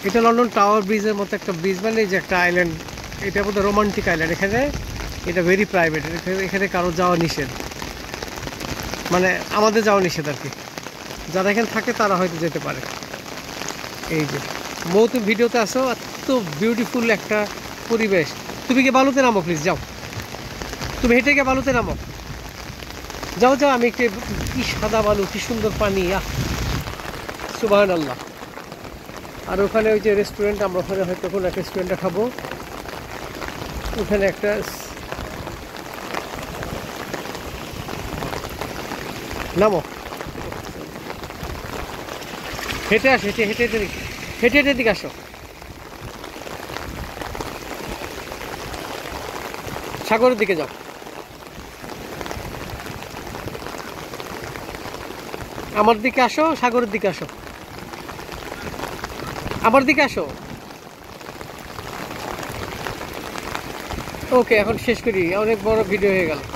এটা London tower ব্রিজের মতো একটা ব্রিজ, মানে এই যে একটা আইল্যান্ড, এটা বোধ হয় রোমান্টিক আইল্যান্ড। এখানে এটা ভেরি প্রাইভেট, এখানে কারো যাওয়া নিষেধ, মানে আমাদের যাওয়া নিষেধ আর কি। যারা এখানে থাকে তারা হয়তো যেতে পারে। এই যে মৌ, তুমি ভিডিওতে আসো, এত বিউটিফুল একটা পরিবেশ। তুমি কি বালুতে নামো প্লিজ, যাও, তুমি হেঁটে গিয়ে বালুতে নামো, যাও যাও। আমি একটু, কি সাদা বালু, কি সুন্দর পানি, আহ সুবহানাল্লাহ। আর ওখানে ওই যে রেস্টুরেন্ট, আমরা ওখানে হয়তো কোনো একটা রেস্টুরেন্টে খাবো। ওখানে একটা নামো, হেঁটে আসো, হেঁটে হেঁটে হেঁটে হেঁটে হেঁটে দিকে আসো, সাগরের দিকে যাও। আমার দিকে আসো, সাগরের দিকে আসো, আমার দিকে আসো। ওকে, এখন শেষ করি, অনেক বড় ভিডিও হয়ে গেল।